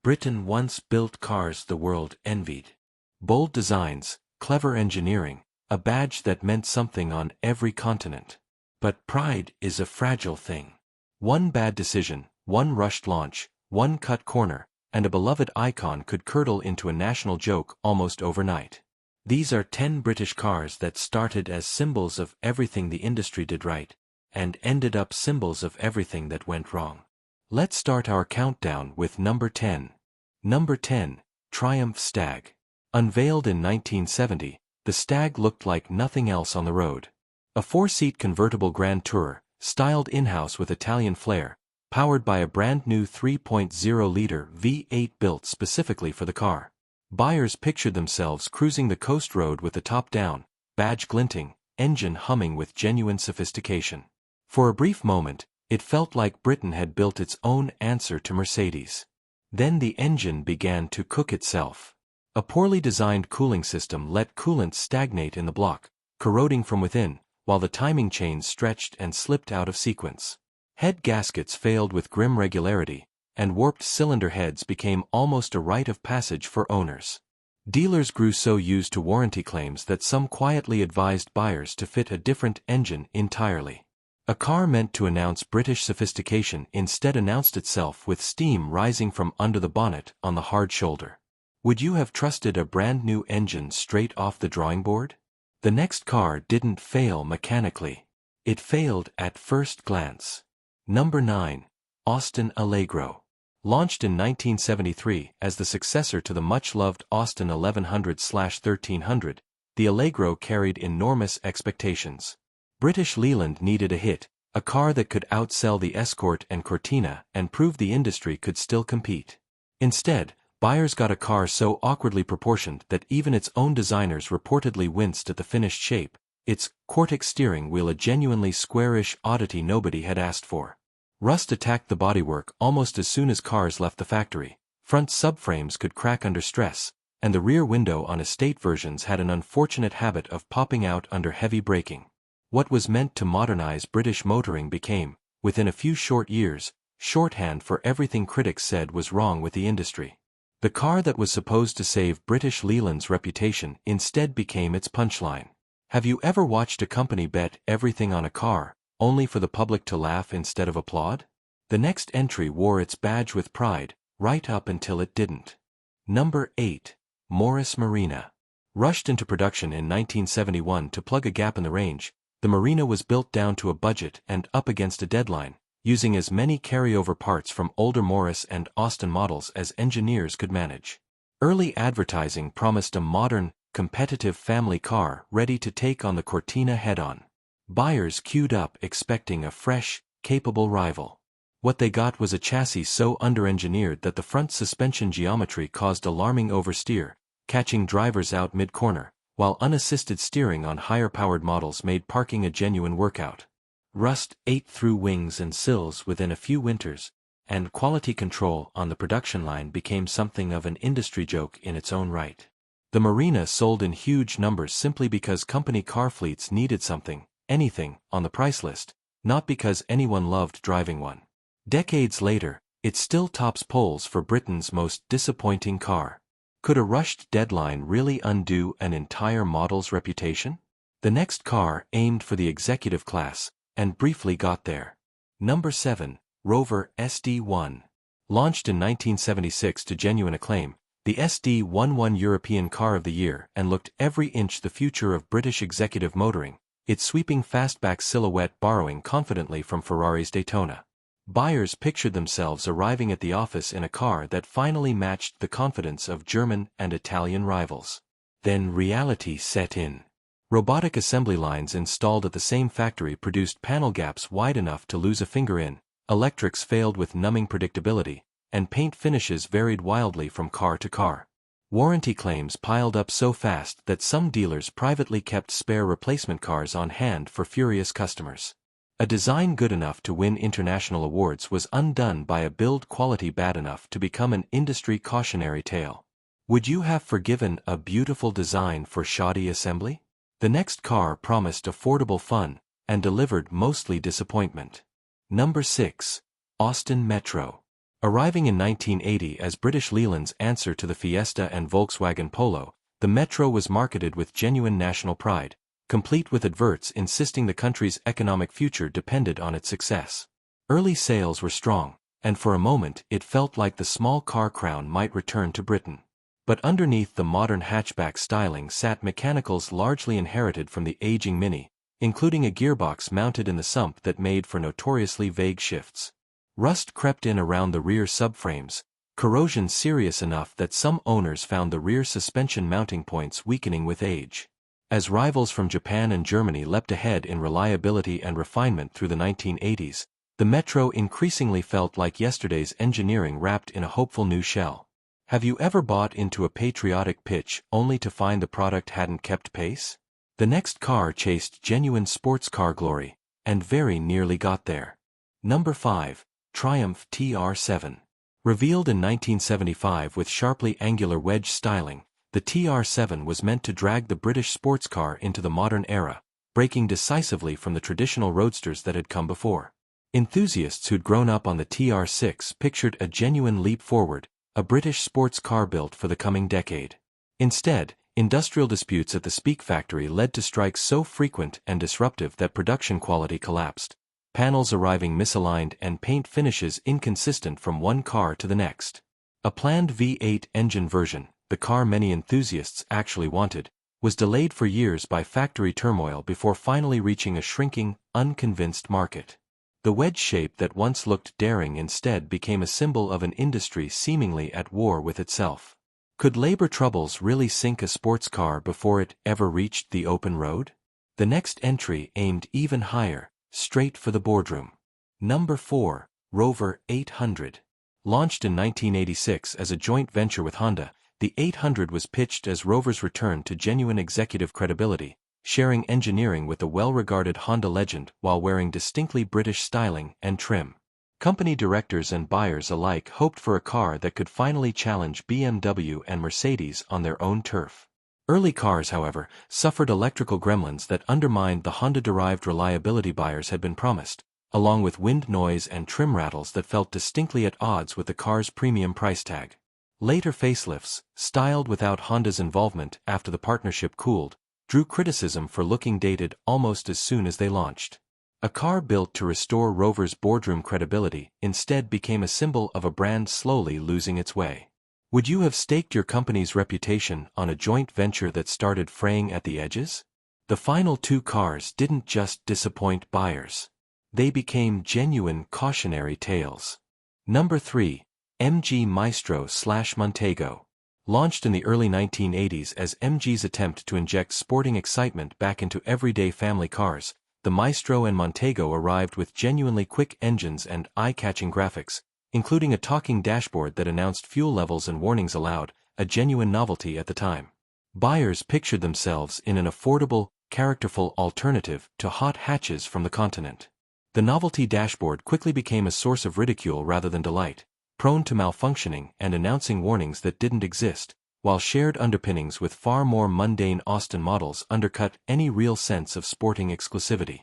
Britain once built cars the world envied. Bold designs, clever engineering, a badge that meant something on every continent. But pride is a fragile thing. One bad decision, one rushed launch, one cut corner, and a beloved icon could curdle into a national joke almost overnight. These are 10 British cars that started as symbols of everything the industry did right, and ended up symbols of everything that went wrong. Let's start our countdown with number 10. Number 10, Triumph Stag. Unveiled in 1970, the Stag looked like nothing else on the road. A 4-seat convertible Grand Tourer, styled in-house with Italian flair, powered by a brand-new 3.0-liter V8 built specifically for the car. Buyers pictured themselves cruising the coast road with the top down, badge glinting, engine humming with genuine sophistication. For a brief moment, it felt like Britain had built its own answer to Mercedes. Then the engine began to cook itself. A poorly designed cooling system let coolant stagnate in the block, corroding from within, while the timing chains stretched and slipped out of sequence. Head gaskets failed with grim regularity, and warped cylinder heads became almost a rite of passage for owners. Dealers grew so used to warranty claims that some quietly advised buyers to fit a different engine entirely. A car meant to announce British sophistication instead announced itself with steam rising from under the bonnet on the hard shoulder. Would you have trusted a brand new engine straight off the drawing board? The next car didn't fail mechanically. It failed at first glance. Number 9. Austin Allegro. Launched in 1973 as the successor to the much-loved Austin 1100/1300, the Allegro carried enormous expectations. British Leland needed a hit, a car that could outsell the Escort and Cortina and prove the industry could still compete. Instead, buyers got a car so awkwardly proportioned that even its own designers reportedly winced at the finished shape, its Cortex steering wheel a genuinely squarish oddity nobody had asked for. Rust attacked the bodywork almost as soon as cars left the factory, front subframes could crack under stress, and the rear window on estate versions had an unfortunate habit of popping out under heavy braking. What was meant to modernize British motoring became, within a few short years, shorthand for everything critics said was wrong with the industry. The car that was supposed to save British Leland's reputation instead became its punchline. Have you ever watched a company bet everything on a car, only for the public to laugh instead of applaud? The next entry wore its badge with pride, right up until it didn't. Number 8. Morris Marina. Rushed into production in 1971 to plug a gap in the range, the Marina was built down to a budget and up against a deadline, using as many carryover parts from older Morris and Austin models as engineers could manage. Early advertising promised a modern, competitive family car ready to take on the Cortina head-on. Buyers queued up expecting a fresh, capable rival. What they got was a chassis so under-engineered that the front suspension geometry caused alarming oversteer, catching drivers out mid-corner, while unassisted steering on higher-powered models made parking a genuine workout. Rust ate through wings and sills within a few winters, and quality control on the production line became something of an industry joke in its own right. The Marina sold in huge numbers simply because company car fleets needed something, anything, on the price list, not because anyone loved driving one. Decades later, it still tops polls for Britain's most disappointing car. Could a rushed deadline really undo an entire model's reputation? The next car aimed for the executive class, and briefly got there. Number 7. Rover SD1. Launched in 1976 to genuine acclaim, the SD1 won European Car of the Year and looked every inch the future of British executive motoring, its sweeping fastback silhouette borrowing confidently from Ferrari's Daytona. Buyers pictured themselves arriving at the office in a car that finally matched the confidence of German and Italian rivals. Then reality set in. Robotic assembly lines installed at the same factory produced panel gaps wide enough to lose a finger in, electrics failed with numbing predictability, and paint finishes varied wildly from car to car. Warranty claims piled up so fast that some dealers privately kept spare replacement cars on hand for furious customers. A design good enough to win international awards was undone by a build quality bad enough to become an industry cautionary tale. Would you have forgiven a beautiful design for shoddy assembly? The next car promised affordable fun, and delivered mostly disappointment. Number 6. Austin Metro. Arriving in 1980 as British Leyland's answer to the Fiesta and Volkswagen Polo, the Metro was marketed with genuine national pride, complete with adverts insisting the country's economic future depended on its success. Early sales were strong, and for a moment it felt like the small car crown might return to Britain. But underneath the modern hatchback styling sat mechanicals largely inherited from the aging Mini, including a gearbox mounted in the sump that made for notoriously vague shifts. Rust crept in around the rear subframes, corrosion serious enough that some owners found the rear suspension mounting points weakening with age. As rivals from Japan and Germany leapt ahead in reliability and refinement through the 1980s, the Metro increasingly felt like yesterday's engineering wrapped in a hopeful new shell. Have you ever bought into a patriotic pitch only to find the product hadn't kept pace? The next car chased genuine sports car glory, and very nearly got there. Number 5. Triumph TR7. Revealed in 1975 with sharply angular wedge styling, the TR7 was meant to drag the British sports car into the modern era, breaking decisively from the traditional roadsters that had come before. Enthusiasts who'd grown up on the TR6 pictured a genuine leap forward, a British sports car built for the coming decade. Instead, industrial disputes at the Speak factory led to strikes so frequent and disruptive that production quality collapsed, panels arriving misaligned and paint finishes inconsistent from one car to the next. A planned V8 engine version, the car many enthusiasts actually wanted, was delayed for years by factory turmoil before finally reaching a shrinking, unconvinced market. The wedge shape that once looked daring instead became a symbol of an industry seemingly at war with itself. Could labor troubles really sink a sports car before it ever reached the open road? The next entry aimed even higher, straight for the boardroom. Number 4. Rover 800. Launched in 1986 as a joint venture with Honda, the 800 was pitched as Rover's return to genuine executive credibility, sharing engineering with the well-regarded Honda legend while wearing distinctly British styling and trim. Company directors and buyers alike hoped for a car that could finally challenge BMW and Mercedes on their own turf. Early cars, however, suffered electrical gremlins that undermined the Honda-derived reliability buyers had been promised, along with wind noise and trim rattles that felt distinctly at odds with the car's premium price tag. Later facelifts, styled without Honda's involvement after the partnership cooled, drew criticism for looking dated almost as soon as they launched. A car built to restore Rover's boardroom credibility instead became a symbol of a brand slowly losing its way. Would you have staked your company's reputation on a joint venture that started fraying at the edges? The final two cars didn't just disappoint buyers. They became genuine cautionary tales. Number 3. MG Maestro/Montego. Launched in the early 1980s as MG's attempt to inject sporting excitement back into everyday family cars, the Maestro and Montego arrived with genuinely quick engines and eye-catching graphics, including a talking dashboard that announced fuel levels and warnings aloud, a genuine novelty at the time. Buyers pictured themselves in an affordable, characterful alternative to hot hatches from the continent. The novelty dashboard quickly became a source of ridicule rather than delight, prone to malfunctioning and announcing warnings that didn't exist, while shared underpinnings with far more mundane Austin models undercut any real sense of sporting exclusivity.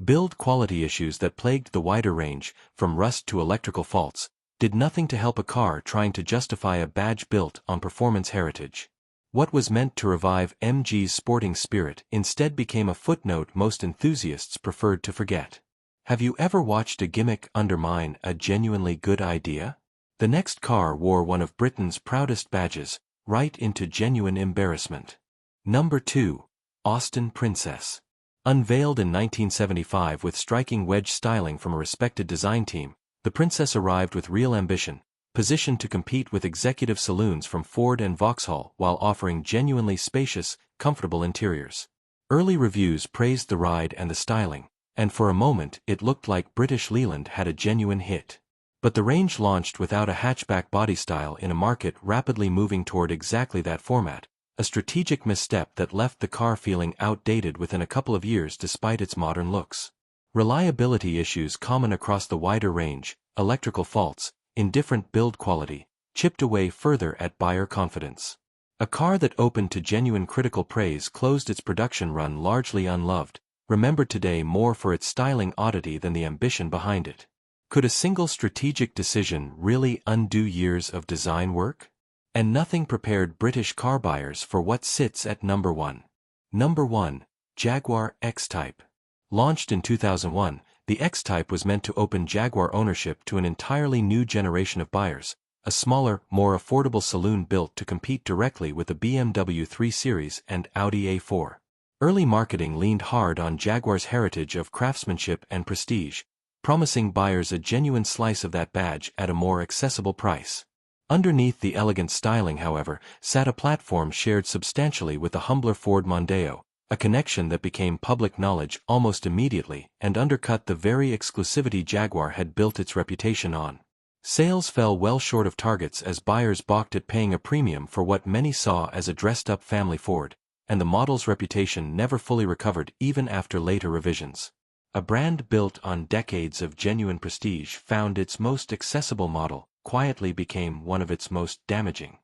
Build quality issues that plagued the wider range, from rust to electrical faults, did nothing to help a car trying to justify a badge built on performance heritage. What was meant to revive MG's sporting spirit instead became a footnote most enthusiasts preferred to forget. Have you ever watched a gimmick undermine a genuinely good idea? The next car wore one of Britain's proudest badges, right into genuine embarrassment. Number 2. Austin Princess. Unveiled in 1975 with striking wedge styling from a respected design team, the Princess arrived with real ambition, positioned to compete with executive saloons from Ford and Vauxhall while offering genuinely spacious, comfortable interiors. Early reviews praised the ride and the styling, and for a moment it looked like British Leyland had a genuine hit. But the range launched without a hatchback body style in a market rapidly moving toward exactly that format, a strategic misstep that left the car feeling outdated within a couple of years despite its modern looks. Reliability issues common across the wider range, electrical faults, indifferent build quality, chipped away further at buyer confidence. A car that opened to genuine critical praise closed its production run largely unloved, remembered today more for its styling oddity than the ambition behind it. Could a single strategic decision really undo years of design work? And nothing prepared British car buyers for what sits at number 1. Number 1. Jaguar X-Type. Launched in 2001, the X-Type was meant to open Jaguar ownership to an entirely new generation of buyers, a smaller, more affordable saloon built to compete directly with the BMW 3 Series and Audi A4. Early marketing leaned hard on Jaguar's heritage of craftsmanship and prestige, promising buyers a genuine slice of that badge at a more accessible price. Underneath the elegant styling, however, sat a platform shared substantially with the humbler Ford Mondeo, a connection that became public knowledge almost immediately and undercut the very exclusivity Jaguar had built its reputation on. Sales fell well short of targets as buyers balked at paying a premium for what many saw as a dressed-up family Ford, and the model's reputation never fully recovered even after later revisions. A brand built on decades of genuine prestige found its most accessible model quietly became one of its most damaging.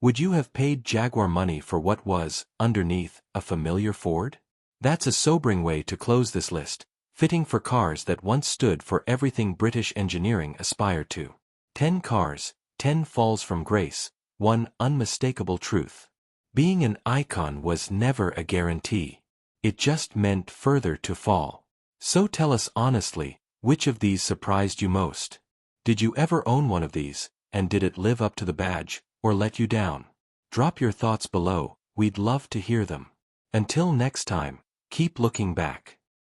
Would you have paid Jaguar money for what was, underneath, a familiar Ford? That's a sobering way to close this list, fitting for cars that once stood for everything British engineering aspired to. 10 cars, 10 falls from grace, 1 unmistakable truth. Being an icon was never a guarantee. It just meant further to fall. So tell us honestly, which of these surprised you most? Did you ever own one of these, and did it live up to the badge, or let you down? Drop your thoughts below, we'd love to hear them. Until next time, keep looking back.